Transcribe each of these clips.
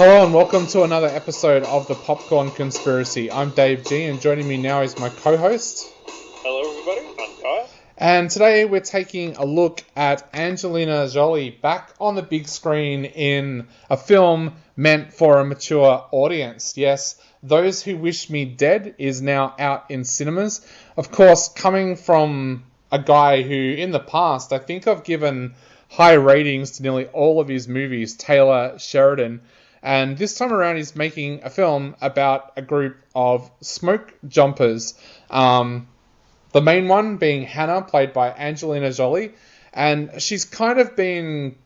Hello and welcome to another episode of the Popcorn Conspiracy. I'm Dave G and joining me now is my co-host. Hello everybody, I'm Kyle. And today we're taking a look at Angelina Jolie back on the big screen in a film meant for a mature audience. Yes, Those Who Wish Me Dead is now out in cinemas. Of course, coming from a guy who in the past, I think I've given high ratings to nearly all of his movies, Taylor Sheridan. And this time around he's making a film about a group of smoke jumpers. The main one being Hannah, played by Angelina Jolie. And she's kind of been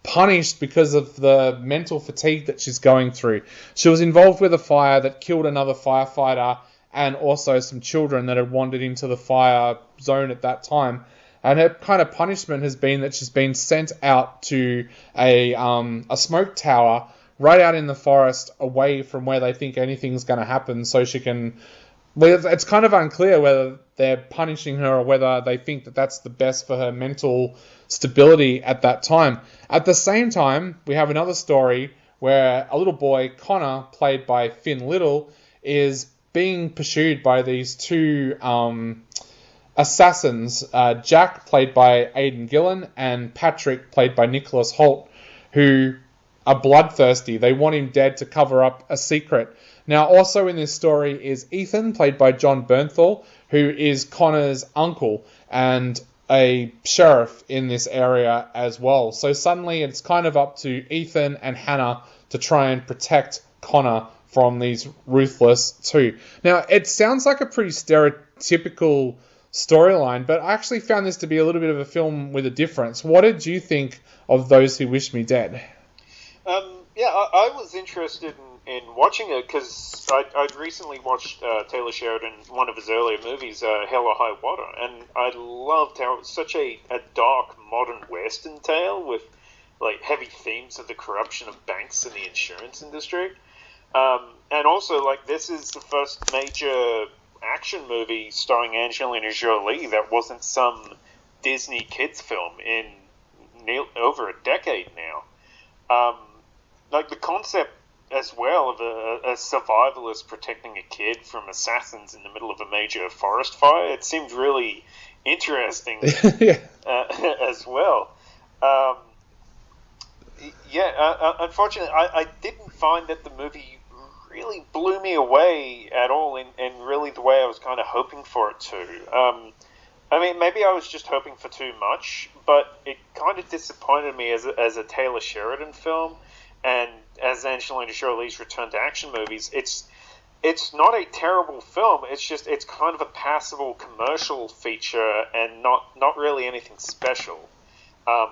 punished because of the mental fatigue that she's going through. She was involved with a fire that killed another firefighter and also some children that had wandered into the fire zone at that time. And her kind of punishment has been that she's been sent out to a smoke tower right out in the forest away from where they think anything's going to happen so she can... Well, it's kind of unclear whether they're punishing her or whether they think that that's the best for her mental stability at that time. At the same time, we have another story where a little boy, Connor, played by Finn Little, is being pursued by these two assassins, Jack, played by Aidan Gillen, and Patrick, played by Nicholas Hoult, who are bloodthirsty. They want him dead to cover up a secret. Now, also in this story is Ethan, played by John Bernthal, who is Connor's uncle and a sheriff in this area as well. So suddenly it's kind of up to Ethan and Hannah to try and protect Connor from these ruthless two. Now, it sounds like a pretty stereotypical storyline, but I actually found this to be a little bit of a film with a difference. What did you think of Those Who Wish Me Dead? I was interested in watching it because I'd recently watched Taylor Sheridan, one of his earlier movies, Hell or High Water, and I loved how it was such a dark modern western tale with like heavy themes of the corruption of banks and the insurance industry. And also, like, this is the first major action movie starring Angelina Jolie that wasn't some Disney kids film in over a decade now. Like the concept as well of a survivalist protecting a kid from assassins in the middle of a major forest fire, it seemed really interesting as well. Unfortunately, I didn't find that the movie really blew me away at all in really the way I was kind of hoping for it to. I mean, maybe I was just hoping for too much, but it kind of disappointed me as a Taylor Sheridan film. And as Angelina Jolie's return to action movies, it's not a terrible film. It's kind of a passable commercial feature and not really anything special. I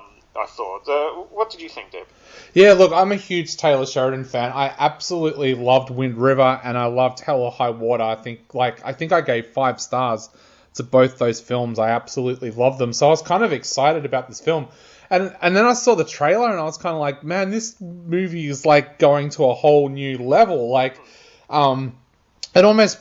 thought. What did you think, Dave? Yeah, look, I'm a huge Taylor Sheridan fan. I absolutely loved Wind River and I loved Hell or High Water. I think I gave 5 stars to both those films. I absolutely loved them. So I was kind of excited about this film. And then I saw the trailer and I was kind of like, man, this movie is like going to a whole new level. Like, it almost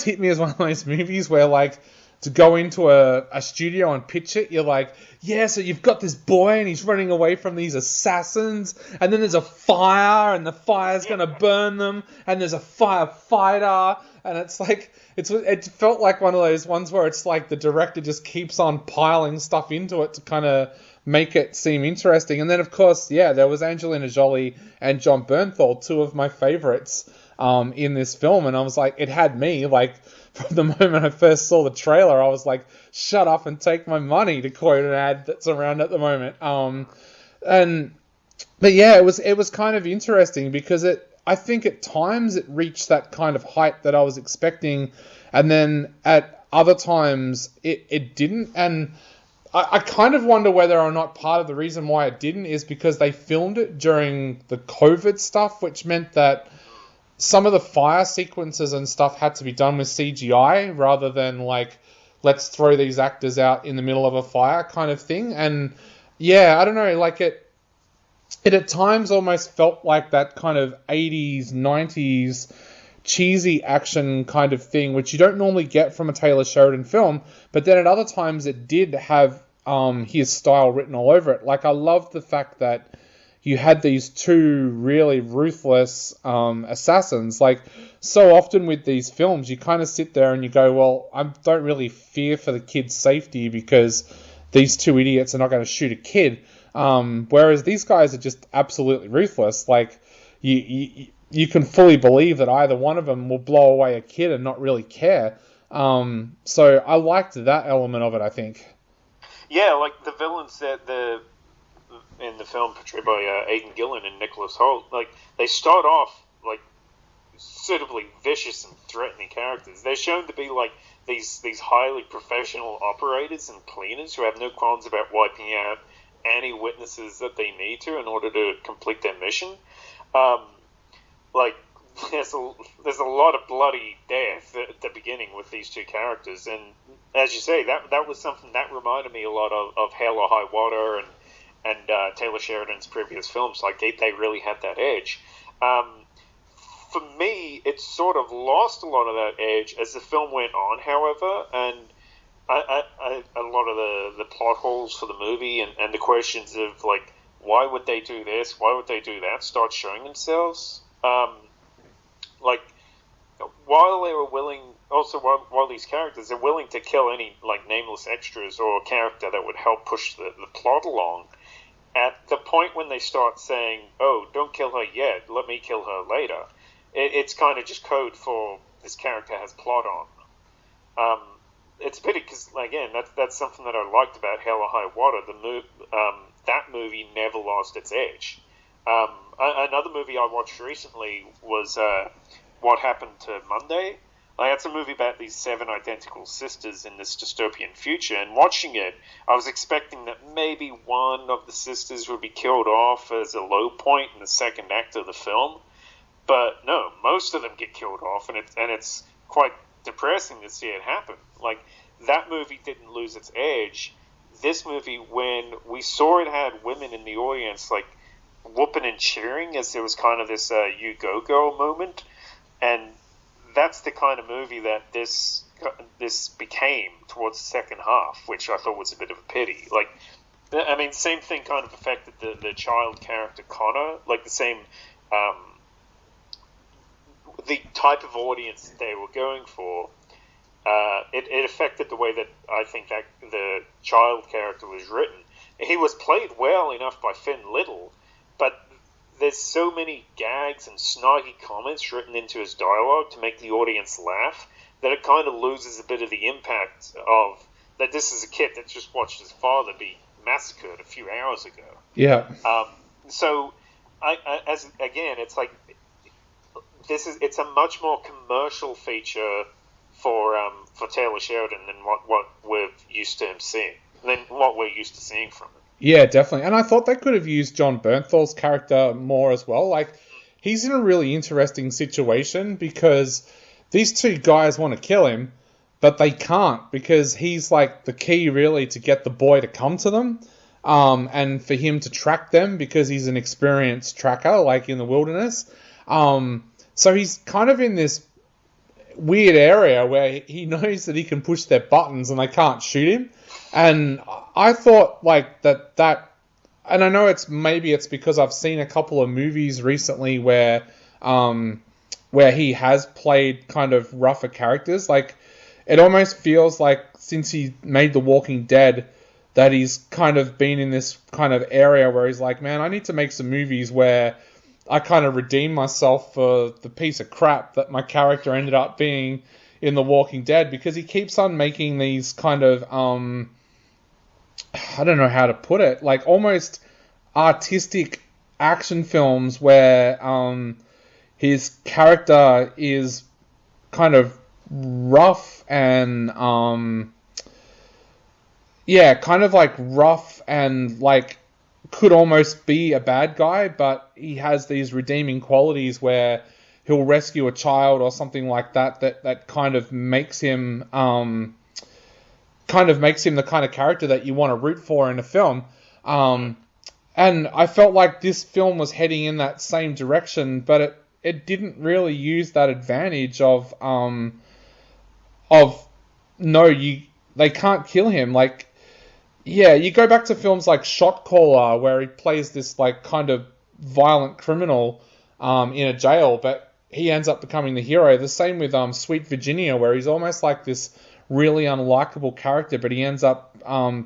hit me as one of those movies where, like, to go into a studio and pitch it, you're like, yeah, so you've got this boy and he's running away from these assassins, and then there's a fire and the fire's going to burn them, and there's a firefighter, and it's like, it felt like one of those ones where it's like the director just keeps on piling stuff into it to kind of make it seem interesting. And then, of course, yeah, there was Angelina Jolie and John Bernthal, 2 of my favorites in this film. And I was like, it had me, like, from the moment I first saw the trailer, I was like, shut up and take my money, to quote an ad that's around at the moment. But yeah, it was kind of interesting because I think at times it reached that kind of height that I was expecting. And then at other times it didn't. And I kind of wonder whether or not part of the reason why it didn't is because they filmed it during the COVID stuff, which meant that some of the fire sequences and stuff had to be done with CGI rather than like, let's throw these actors out in the middle of a fire kind of thing. And yeah, I don't know, like it at times almost felt like that kind of 80s, 90s cheesy action kind of thing, which you don't normally get from a Taylor Sheridan film, but then at other times it did have his style written all over it. Like, I loved the fact that, you had these two really ruthless assassins. Like, so often with these films, you kind of sit there and you go, well, I don't really fear for the kid's safety because these two idiots are not going to shoot a kid. Whereas these guys are just absolutely ruthless. Like, you can fully believe that either one of them will blow away a kid and not really care. So I liked that element of it, I think. Yeah, like the villains that in the film portrayed by Aidan Gillen and Nicholas Hoult, like they start off like suitably vicious and threatening characters. They're shown to be like these highly professional operators and cleaners who have no qualms about wiping out any witnesses that they need to in order to complete their mission. Like there's a lot of bloody death at the beginning with these two characters, and as you say, that was something that reminded me a lot of Hell or High Water and Taylor Sheridan's previous films. Like they really had that edge. For me, it sort of lost a lot of that edge as the film went on, however, and a lot of the plot holes for the movie and the questions of like, why would they do this? Why would they do that? Start showing themselves. Like, while they were willing, also while these characters are willing to kill any like nameless extras or character that would help push the plot along, at the point when they start saying, "Oh, don't kill her yet. Let me kill her later," it's kind of just code for this character has plot on. It's a pity because, again, that's something that I liked about Hell or High Water. That movie never lost its edge. Another movie I watched recently was What Happened to Monday. It's a movie about these 7 identical sisters in this dystopian future, and watching it, I was expecting that maybe one of the sisters would be killed off as a low point in the second act of the film, but no, most of them get killed off, and it's quite depressing to see it happen. Like, that movie didn't lose its edge. This movie, when we saw it had women in the audience, like, whooping and cheering as there was kind of this you go girl moment, and that's the kind of movie that this became towards the second half, which I thought was a bit of a pity. Like, I mean, same thing kind of affected the child character Connor, like the same the type of audience they were going for. It affected the way that I think that the child character was written. He was played well enough by Finn Little, but there's so many gags and snarky comments written into his dialogue to make the audience laugh that it kind of loses a bit of the impact of that this is a kid that just watched his father be massacred a few hours ago. Yeah. So, it's like it's a much more commercial feature for Taylor Sheridan than what we're used to him seeing, than what we're used to seeing from him. Yeah, definitely. And I thought they could have used John Bernthal's character more as well. Like, he's in a really interesting situation because these two guys want to kill him, but they can't because he's like the key really to get the boy to come to them, and for him to track them because he's an experienced tracker, like in the wilderness. So he's kind of in this weird area where he knows that he can push their buttons and they can't shoot him. And I thought like that, and I know maybe it's because I've seen a couple of movies recently where he has played kind of rougher characters. Like, it almost feels like since he made The Walking Dead that he's kind of been in this kind of area where he's like, man, I need to make some movies where I kind of redeem myself for the piece of crap that my character ended up being in The Walking Dead, because he keeps on making these kind of, I don't know how to put it, like almost artistic action films where his character is kind of rough and, kind of like rough and like could almost be a bad guy, but he has these redeeming qualities where he'll rescue a child or something like that kind of makes him the kind of character that you want to root for in a film. And I felt like this film was heading in that same direction, but it didn't really use that advantage of they can't kill him. Like, yeah, you go back to films like Shot Caller, where he plays this like kind of violent criminal in a jail, but he ends up becoming the hero. The same with Sweet Virginia, where he's almost like this really unlikable character, but he ends up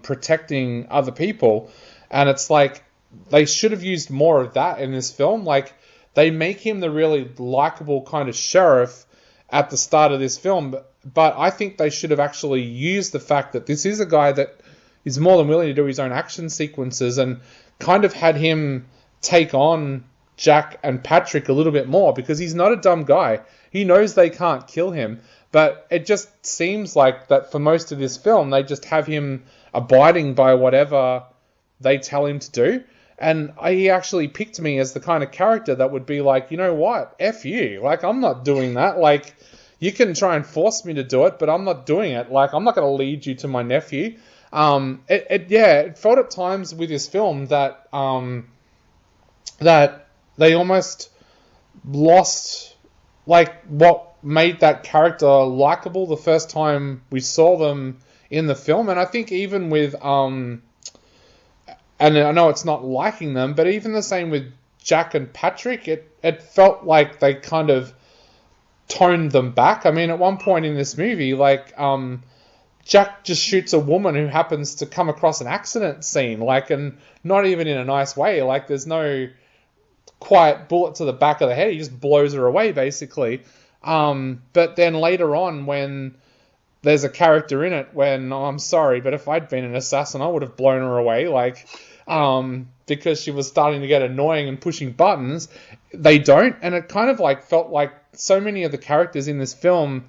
protecting other people. And it's like they should have used more of that in this film. Like, they make him the really likable kind of sheriff at the start of this film, but I think they should have actually used the fact that this is a guy that is more than willing to do his own action sequences, and kind of had him take on Jack and Patrick a little bit more, because he's not a dumb guy. He knows they can't kill him, but it just seems like that for most of this film, they just have him abiding by whatever they tell him to do. And he actually picked me as the kind of character that would be like, you know what, F you. Like, I'm not doing that. Like, you can try and force me to do it, but I'm not doing it. Like, I'm not going to lead you to my nephew. It felt at times with this film that that they almost lost, like, what made that character likable the first time we saw them in the film. And I think even with and I know it's not liking them, but even the same with Jack and Patrick, it felt like they kind of toned them back. I mean, at one point in this movie, like, Jack just shoots a woman who happens to come across an accident scene, like, and not even in a nice way. Like, there's no quiet bullet to the back of the head. He just blows her away, basically. But then later on, when there's a character in it when, I'm sorry, but if I'd been an assassin, I would have blown her away, like, because she was starting to get annoying and pushing buttons. They don't, and it kind of like felt like so many of the characters in this film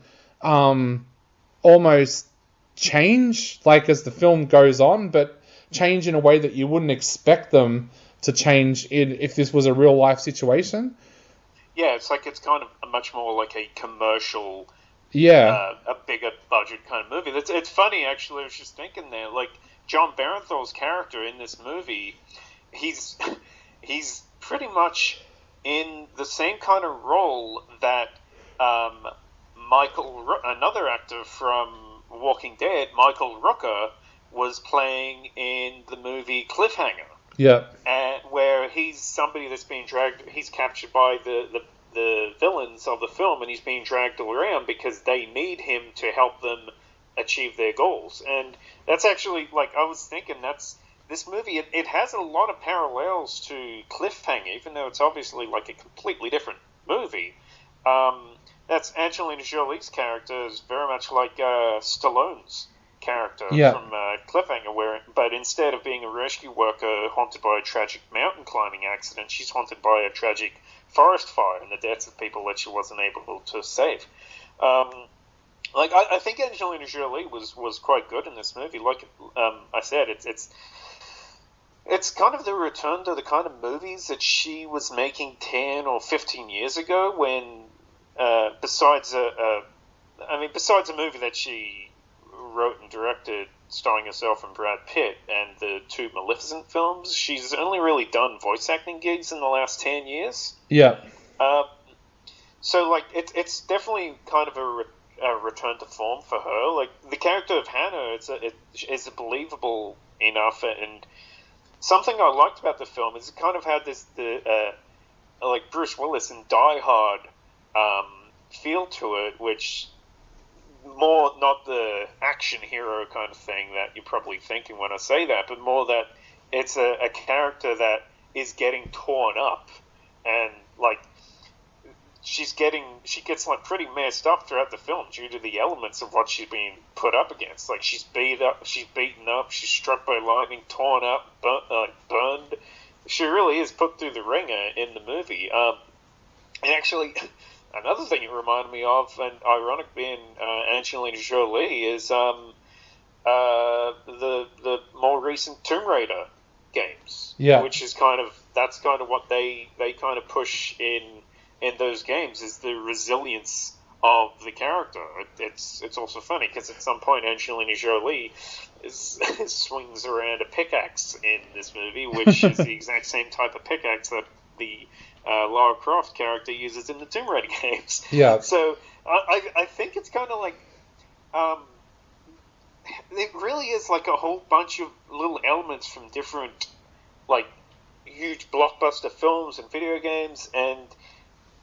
almost change, like, as the film goes on, but change in a way that you wouldn't expect them to change if this was a real life situation. Yeah, it's like it's kind of a much more like a commercial, a bigger budget kind of movie. It's funny, actually. I was just thinking there, like, John Barenthal's character in this movie, he's pretty much in the same kind of role that another actor from Walking Dead, Michael Rooker, was playing in the movie Cliffhanger. Yeah. And where he's somebody that's being dragged, he's captured by the villains of the film, and he's being dragged all around because they need him to help them achieve their goals. And that's actually, like, I was thinking, this movie, it has a lot of parallels to Cliffhanger, even though it's obviously like a completely different movie. That's Angelina Jolie's character is very much like Stallone's character from Cliffhanger, but instead of being a rescue worker haunted by a tragic mountain climbing accident, she's haunted by a tragic forest fire and the deaths of people that she wasn't able to save. I think Angelina Jolie was quite good in this movie. Like I said, it's kind of the return to the kind of movies that she was making 10 or 15 years ago, when besides a movie that she wrote and directed starring herself and Brad Pitt and the two Maleficent films, she's only really done voice acting gigs in the last 10 years. Yeah. So, like, it's definitely kind of a return to form for her. Like, the character of Hannah is believable enough, and something I liked about the film is it kind of had like Bruce Willis in Die Hard feel to it, which more not the action hero kind of thing that you're probably thinking when I say that, but more that it's a character that is getting torn up, and like she gets like pretty messed up throughout the film due to the elements of what she's being put up against. Like, she's beaten up, she's struck by lightning, torn up, burned. She really is put through the ringer in the movie. And actually, another thing it reminded me of, and ironic being Angelina Jolie, is the more recent Tomb Raider games. Yeah. Which is that's kind of what they kind of push in those games, is the resilience of the character. It's also funny because at some point Angelina Jolie swings around a pickaxe in this movie, which is the exact same type of pickaxe that the Lara Croft character uses in the Tomb Raider games. Yeah. So I think it's kind of like it really is like a whole bunch of little elements from different like huge blockbuster films and video games, and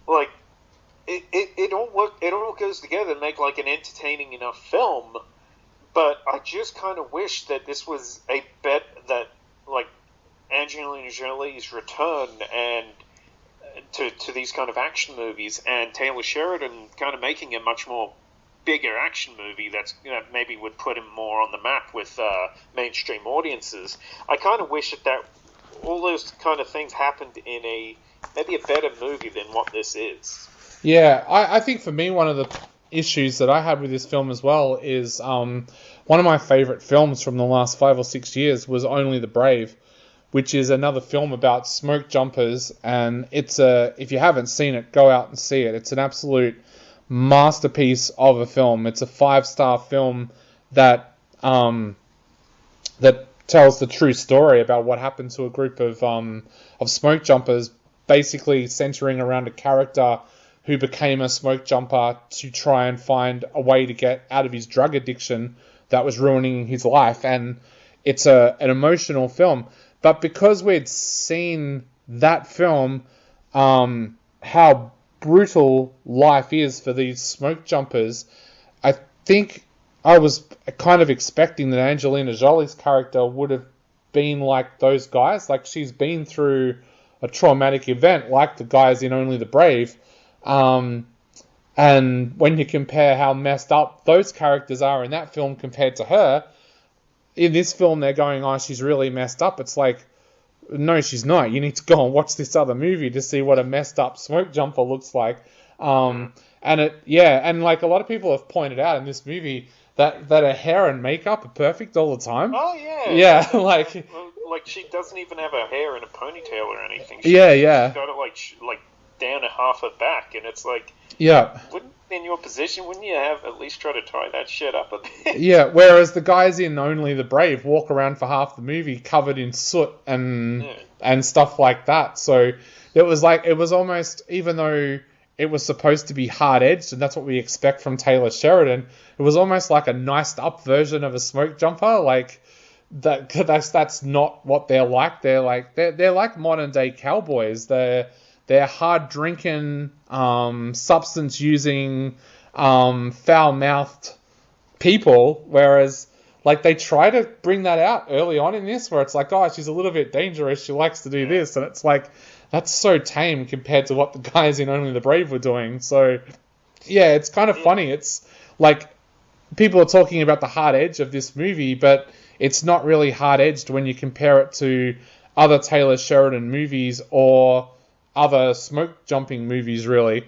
like it all goes together to make like an entertaining enough film. But I just kind of wish that this was a bet that like Angelina Jolie's return and to these kind of action movies, and Taylor Sheridan kind of making a much more bigger action movie that maybe would put him more on the map with mainstream audiences. I kind of wish that all those kind of things happened in maybe a better movie than what this is. Yeah, I think for me, one of the issues that I had with this film as well is one of my favourite films from the last 5 or 6 years was Only the Brave, which is another film about smoke jumpers, and if you haven't seen it, go out and see it. It's an absolute masterpiece of a film. It's a 5-star film that tells the true story about what happened to a group of smoke jumpers, basically centering around a character who became a smoke jumper to try and find a way to get out of his drug addiction that was ruining his life. And it's an emotional film. But because we'd seen that film, how brutal life is for these smoke jumpers, I think I was kind of expecting that Angelina Jolie's character would have been like those guys. Like, she's been through a traumatic event like the guys in Only the Brave. And when you compare how messed up those characters are in that film compared to her, in this film they're going, oh, she's really messed up. It's like, no, she's not. You need to go and watch this other movie to see what a messed up smoke jumper looks like. And like a lot of people have pointed out in this movie that her hair and makeup are perfect all the time. Oh yeah. Yeah, like she doesn't even have her hair in a ponytail or anything. She's got it like down to half her back, and it's like, yeah. In your position, wouldn't you have at least try to tie that shit up a bit? Yeah, whereas the guys in Only the Brave walk around for half the movie covered in soot and stuff like that. So it was almost, even though it was supposed to be hard-edged, and that's what we expect from Taylor Sheridan, it was almost like a niced-up version of a smoke jumper. Like, that's not what they're like. They're like modern-day cowboys. They're hard-drinking, substance-using, foul-mouthed people, whereas like they try to bring that out early on in this, where it's like, oh, she's a little bit dangerous, she likes to do this, and it's like, that's so tame compared to what the guys in Only the Brave were doing. So, yeah, it's kind of funny. It's like people are talking about the hard edge of this movie, but it's not really hard-edged when you compare it to other Taylor Sheridan movies or other smoke jumping movies, really.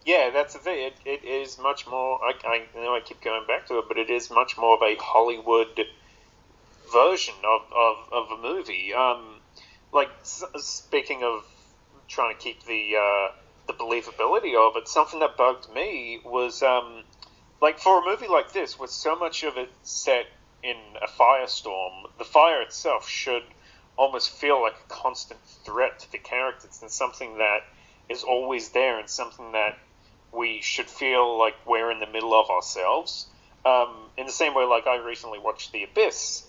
Yeah, that's the thing. It is much more. I know I keep going back to it, but it is much more of a Hollywood version of a movie. Speaking of trying to keep the believability of it, something that bugged me was for a movie like this, with so much of it set in a firestorm, the fire itself should almost feel like a constant threat to the characters, and something that is always there, and something that we should feel like we're in the middle of ourselves. In the same way, like I recently watched The Abyss,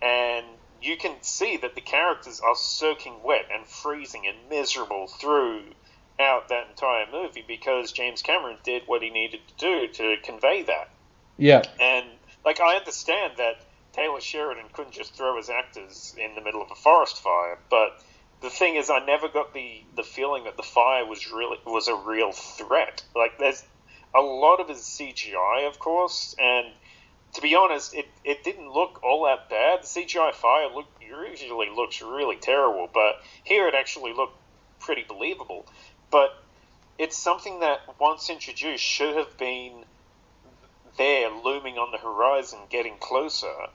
and you can see that the characters are soaking wet and freezing and miserable throughout that entire movie, because James Cameron did what he needed to do to convey that. Yeah. And like, I understand that Taylor Sheridan couldn't just throw his actors in the middle of a forest fire, but the thing is, I never got the feeling that the fire was a real threat. Like, there's a lot of it is CGI, of course, and to be honest, it didn't look all that bad. The CGI fire usually looks really terrible, but here it actually looked pretty believable. But it's something that, once introduced, should have been there, looming on the horizon, getting closer.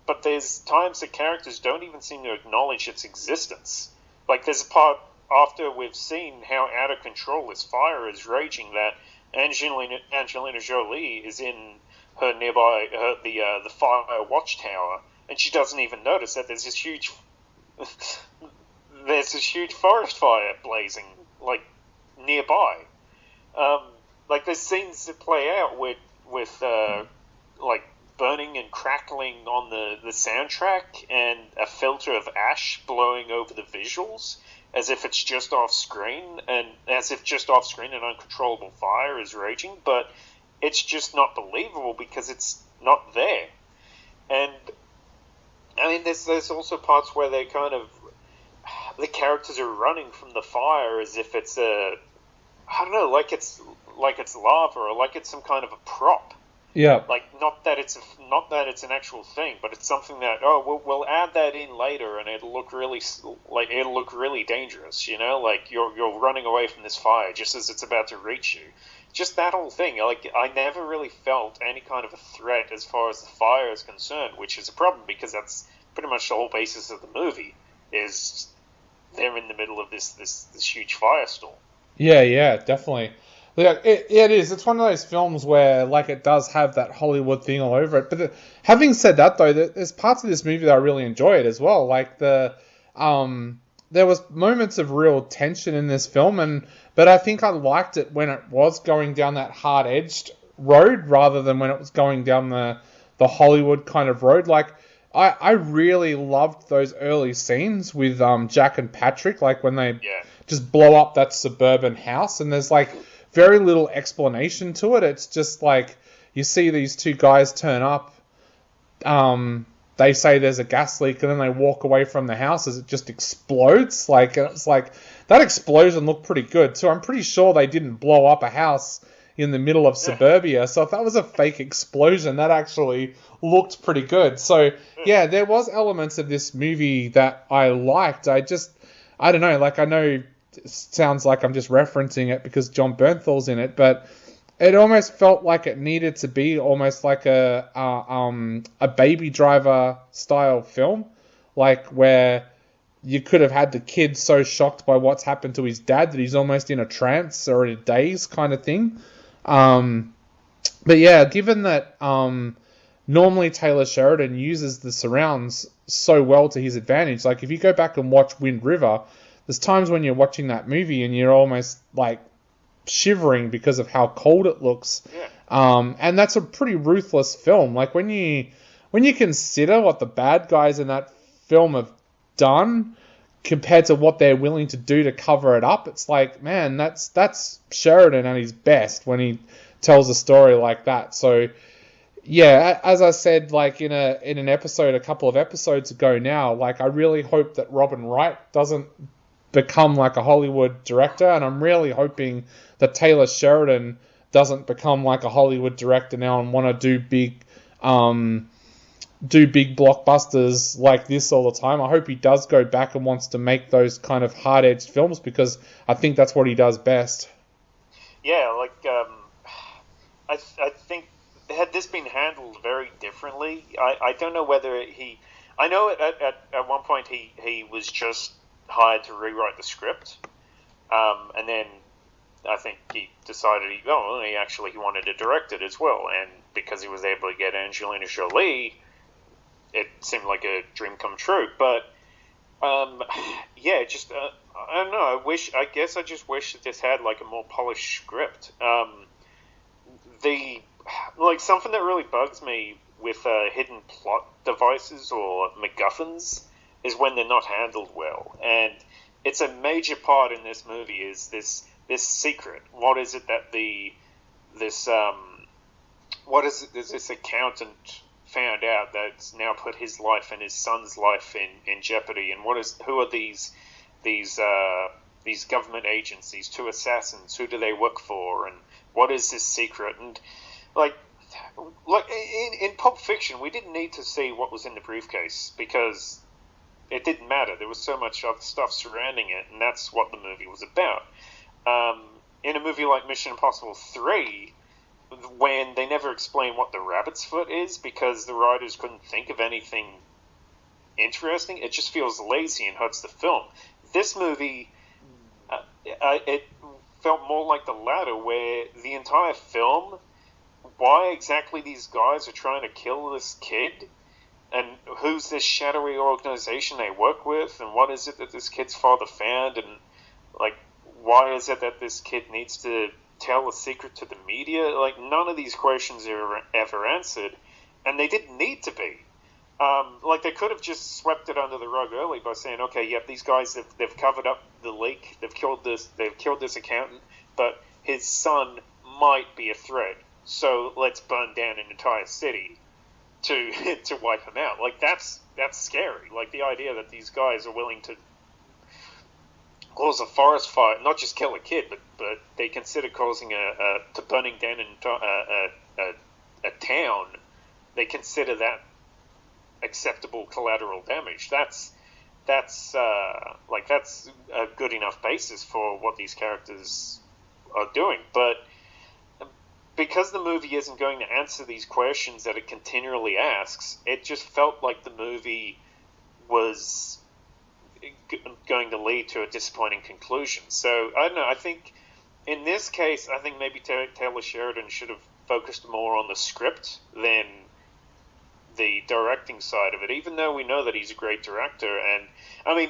But there's times that characters don't even seem to acknowledge its existence. Like, there's a part after we've seen how out of control this fire is raging that Angelina Jolie is in her nearby the fire watchtower, and she doesn't even notice that there's this huge forest fire blazing like nearby. Like, there's scenes that play out with like burning and crackling on the soundtrack and a filter of ash blowing over the visuals, as if it's just off screen, and as if just off screen an uncontrollable fire is raging, but it's just not believable because it's not there. And I mean, there's also parts where they kind of, the characters are running from the fire as if it's I don't know, like it's lava, or like it's some kind of a prop. Yeah. Like, not that it's an actual thing, but it's something that we'll add that in later, and it'll look really dangerous. You know, like you're running away from this fire just as it's about to reach you. Just that whole thing. Like, I never really felt any kind of a threat as far as the fire is concerned, which is a problem because that's pretty much the whole basis of the movie. Is they're in the middle of this huge firestorm. Yeah, definitely. Yeah, it is. It's one of those films where, like, it does have that Hollywood thing all over it. But having said that, though, there's parts of this movie that I really enjoyed as well. Like, there was moments of real tension in this film, but I think I liked it when it was going down that hard-edged road rather than when it was going down the Hollywood kind of road. Like, I really loved those early scenes with Jack and Patrick, like when they just blow up that suburban house, and there's like very little explanation to it. It's just like you see these two guys turn up, they say there's a gas leak, and then they walk away from the house as it just explodes. Like, it's like that explosion looked pretty good too. I'm pretty sure they didn't blow up a house in the middle of suburbia, so if that was a fake explosion, that actually looked pretty good. So yeah, there was elements of this movie that I liked. I don't know, like, I know it sounds like I'm just referencing it because John Bernthal's in it, but it almost felt like it needed to be almost like a Baby Driver style film, like where you could have had the kid so shocked by what's happened to his dad that he's almost in a trance or in a daze kind of thing. But yeah, given that normally Taylor Sheridan uses the surrounds so well to his advantage, like if you go back and watch Wind River, there's times when you're watching that movie and you're almost like shivering because of how cold it looks. Yeah. And that's a pretty ruthless film. Like when you consider what the bad guys in that film have done compared to what they're willing to do to cover it up, it's like, man, that's Sheridan at his best when he tells a story like that. So yeah, as I said, like in an episode a couple of episodes ago now, like I really hope that Robin Wright doesn't become like a Hollywood director, and I'm really hoping that Taylor Sheridan doesn't become like a Hollywood director now and want to do big blockbusters like this all the time. I hope he does go back and wants to make those kind of hard-edged films, because I think that's what he does best. Yeah, like I think had this been handled very differently, I don't know whether I know at one point he was just hired to rewrite the script, and then I think he decided he wanted to direct it as well, and because he was able to get Angelina Jolie, it seemed like a dream come true. But just I don't know. I guess I just wish that this had like a more polished script. Something that really bugs me with hidden plot devices or MacGuffins is when they're not handled well, and it's a major part in this movie is this secret. What is it that this accountant found out that's now put his life and his son's life in jeopardy? And who are these government agents, these two assassins? Who do they work for? And what is this secret? And like in Pulp Fiction, we didn't need to see what was in the briefcase because it didn't matter. There was so much other stuff surrounding it, and that's what the movie was about. In a movie like Mission Impossible 3, when they never explain what the rabbit's foot is because the writers couldn't think of anything interesting, it just feels lazy and hurts the film. This movie, it felt more like the latter, where the entire film, why exactly these guys are trying to kill this kid, and who's this shadowy organization they work with, and what is it that this kid's father found, and like, why is it that this kid needs to tell a secret to the media? Like, none of these questions are ever answered, and they didn't need to be. Like, they could have just swept it under the rug early by saying, okay, yep, these guys, they've covered up the leak, they've killed this accountant, but his son might be a threat, so let's burn down an entire city to to wipe him out. Like, that's scary. Like, the idea that these guys are willing to cause a forest fire, not just kill a kid, but they consider causing to burning down a town. They consider that acceptable collateral damage. That's a good enough basis for what these characters are doing. But because the movie isn't going to answer these questions that it continually asks, it just felt like the movie was going to lead to a disappointing conclusion. So, I don't know, I think in this case, I think maybe Taylor Sheridan should have focused more on the script than the directing side of it, even though we know that he's a great director. And, I mean,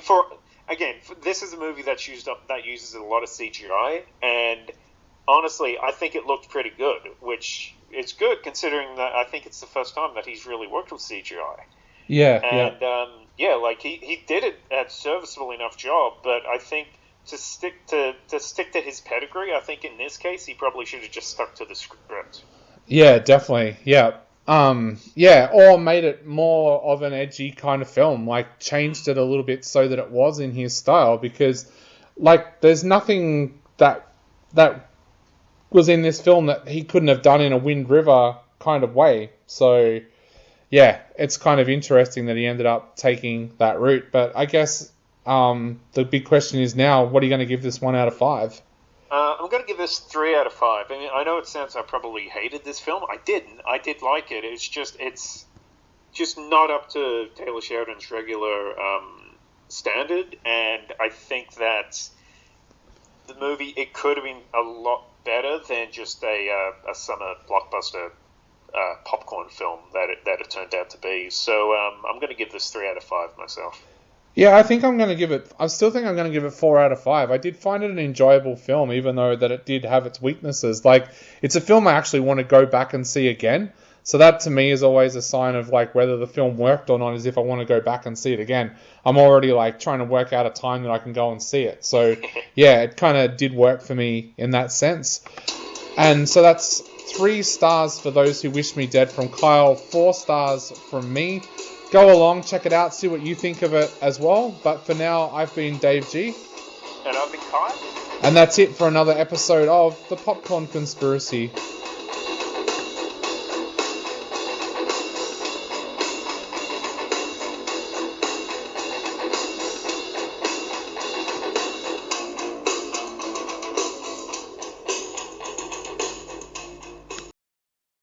this is a movie that uses a lot of CGI, and honestly, I think it looked pretty good, which is good considering that I think it's the first time that he's really worked with CGI. Yeah, and like he did it at serviceable enough job, but I think to stick to his pedigree, I think in this case he probably should have just stuck to the script. Yeah, definitely. Yeah. Or made it more of an edgy kind of film, like changed it a little bit so that it was in his style, because like there's nothing that was in this film that he couldn't have done in a Wind River kind of way. So yeah, it's kind of interesting that he ended up taking that route. But I guess the big question is now, what are you going to give this 1 out of 5? I'm going to give this 3 out of 5. I mean, I know it sounds I probably hated this film. I didn't. I did like it. It's just not up to Taylor Sheridan's regular standard, and I think that the movie, it could have been a lot better than just a summer blockbuster popcorn film that it turned out to be. So I'm going to give this 3 out of 5 myself. Yeah, I still think I'm going to give it 4 out of 5. I did find it an enjoyable film, even though that it did have its weaknesses. Like, it's a film I actually want to go back and see again. So that to me is always a sign of like whether the film worked or not, is if I want to go back and see it again. I'm already like trying to work out a time that I can go and see it. So yeah, it kind of did work for me in that sense. And so that's 3 stars for Those Who Wish Me Dead from Kyle, 4 stars from me. Go along, check it out, see what you think of it as well. But for now, I've been Dave G. And I've been Kyle. And that's it for another episode of The Popcorn Conspiracy.